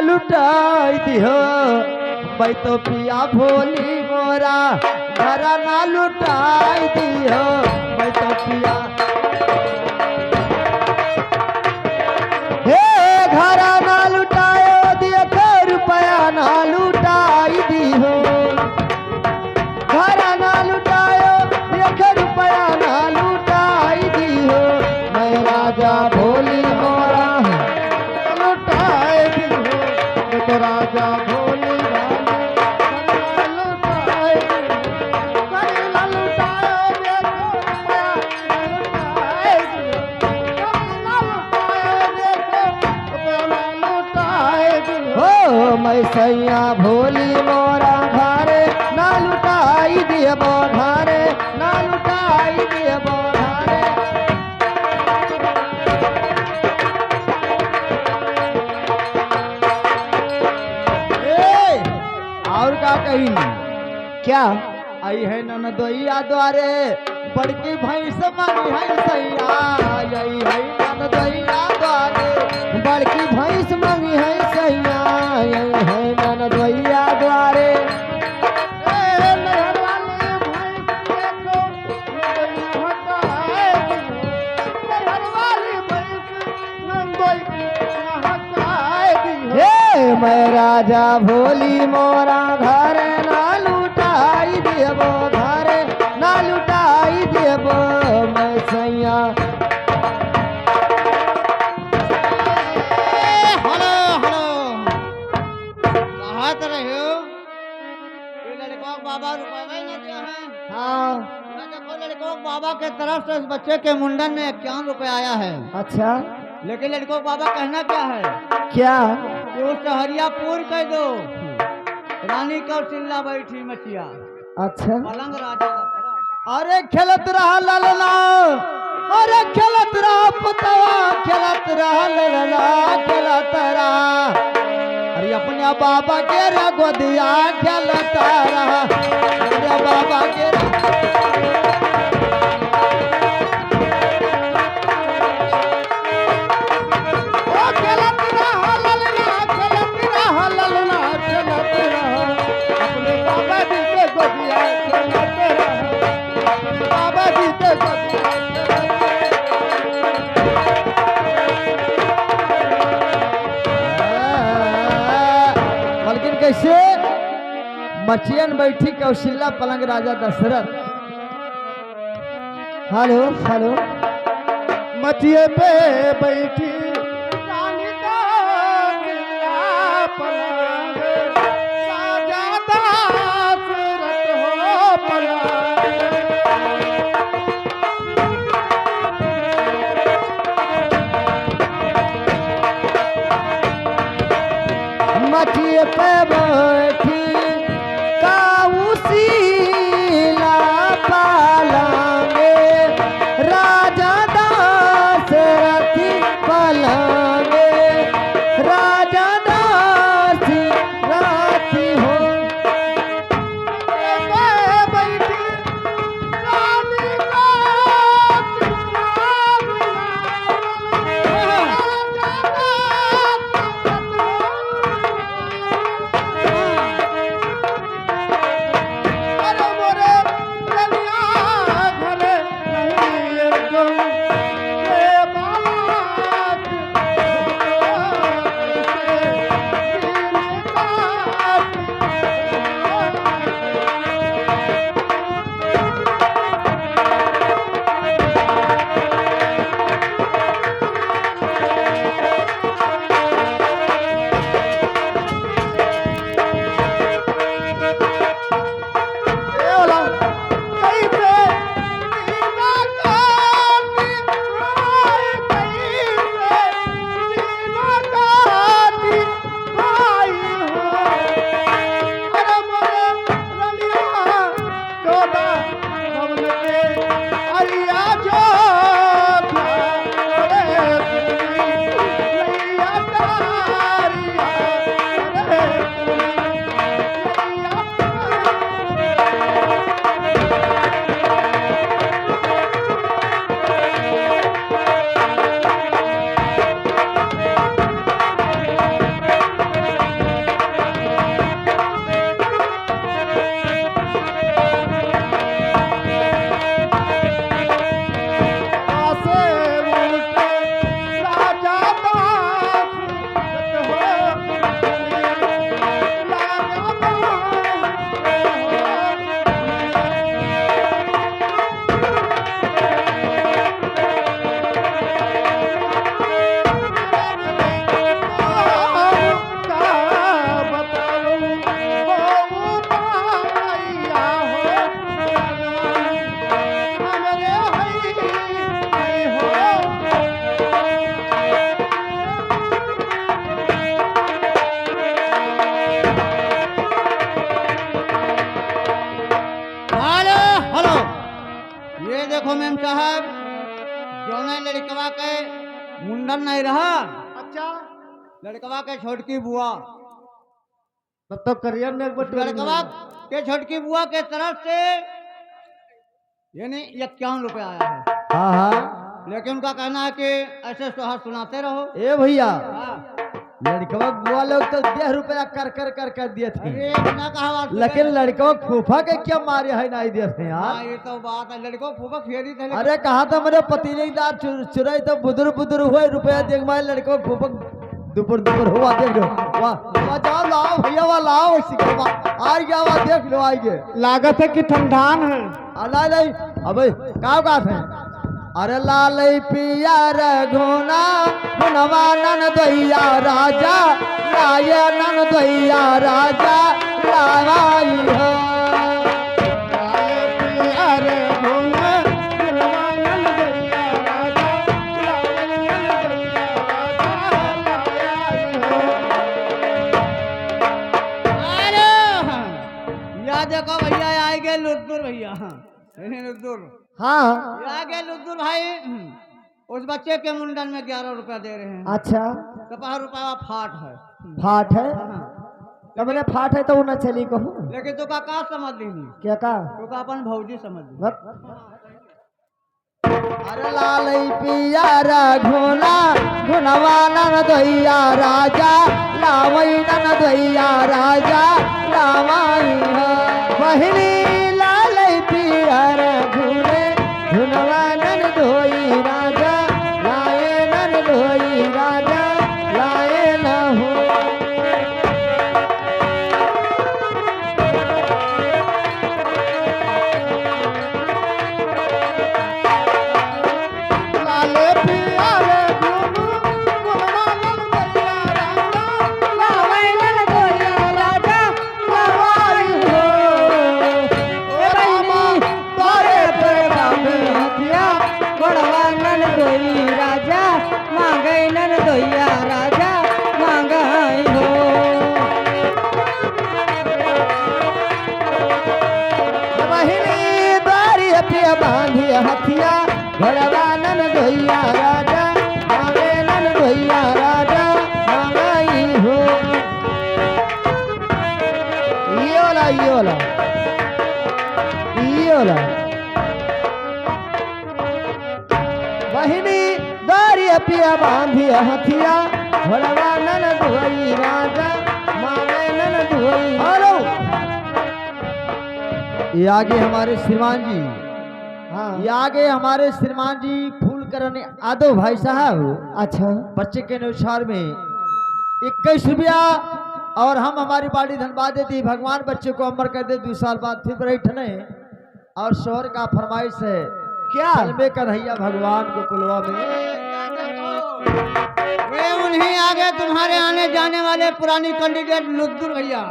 लुटाई दियो मैं तो पिया भोली मोरा घराना लुटाई दियो मैं तो पिया हे घराना लुटायो दियो रुपया ना लुटाई दियो घराना लुटायो दियो रुपया ना लुटाई दियो मैं राजा भोली मोरा लुटाई दियो मैं तो राजा भोली मैं सैया भोली मोरा घरे ना लुटाई दियबो घरे ना लुटाई दियबो घरे और का कही क्या आई है ननदोइया द्वारे बड़की भैंस मांगी है सैया आई है ननदोइया द्वारे बड़की भैंस मांगी है सैया आई है ननदोइया द्वारे मैं राजा भोली मोरा घर ना लुटाई देबो घरे ना लुटाई देबो मैं सैया हेलो हेलो कहाँ तो रहे हो ये लड़कों को बाबा रुपए नहीं दिया है। हाँ मैं देखो लड़कों को बाबा के तरफ से इस बच्चे के मुंडन में 51 रुपए आया है। अच्छा लेकिन लड़कों को बाबा कहना क्या है क्या वो सहरियापुर कह दो रानी कौशल्या बैठी मचिया अच्छा पलंग राजा का। अरे खेलत रहा ललना अरे खेलत रहा पुतवा खेलत रहा ललना खेलत रहा अरे अपने बाबा के रे गोदिया खेलत रहा अपने बाबा के कैसे मचियन बैठी कौशल्या पलंग राजा दशरथ। हेलो हेलो मचिए पे बैठी रानी कौशल्या पलंग राजा दशरथ हो पलंग मचिए पे बैठी काउसीला पलंगे राजा दशरथ पलंगे राजा दशरथ हो बैठी रानी लड़कवा के मुंडन नहीं रहा, अच्छा लड़कवा के छोटकी बुआ, तब तो करियर में एक बार लड़कवा के छोटकी बुआ के तरफ से यानी 51 रुपए आया है। हाँ हाँ लेकिन उनका कहना है कि ऐसे सोहर सुनाते रहो। ए भैया हाँ। लड़कवा बुआ लोग तो 10 रुपया कर दिए थे, अरे बिना कहा बात लेकिन लड़कों फूफा के क्या मारे है नहीं दिए थे हाँ, यार। ये तो बात है, लड़कों फूफा फेरी थे। अरे कहा था मेरे पतीलेदार चुराई तो बुदुर हुए रुपया देख मारे लड़कों फूफा दुपुर हुआ देख लो। वाह वाह जाओ लाओ भैया वाह लाओ सिकवा आ गया वाह देख लो आइए। लागत है कि ठंडान है। अला नहीं अबे का बात है। अरे लाल पिया रघुना गुनवा नन दैया राजा लाय नन दैया राजा लावाई हो। या देखो भैया आ गए लुद्दुर भैया। लुद्दुर हाँ आ गए लुद्दुर भाई। उस बच्चे के मुंडन में 11 रुपया दे रहे हैं। अच्छा 5 रुपया फाट है। फाट है तब मैंने फाट है तो वो न चली कहूँ लेकिन तो का समझ ली क्या का। तो का अपन भौजी समझ ली। अरे लाल पिया रघुना गुनवा नन दैया राजा लावई नन दैया राजा लावाई हो। बहिनी लाल पिया रघुने गुनवा नन धोई राजा लाए नन धोई राजा लाए न हो। हथिया भड़वा नन धोइया राजा मांगे नन धोइया राजा मांगाई हो। योला बहिनी दारी पिया बांधी हथिया भड़वा नन धोई राजा मांगे नन धोई। हेलो ये आगे हमारे श्रीमान जी। हाँ ये आगे हमारे श्रीमान जी फूल करने आदो भाई साहब। अच्छा बच्चे के अनुसार में 21 रुपया और हम हमारी बाड़ी धनबाद देती भगवान बच्चे को अमर कर दे 2 साल बाद फिर बैठने और शोहर का फरमाइश है क्या में कन्हैया भगवान को कुलवा में। वे उन्हीं आगे तुम्हारे आने जाने वाले पुरानी कैंडिडेट लुद्दुर भैया।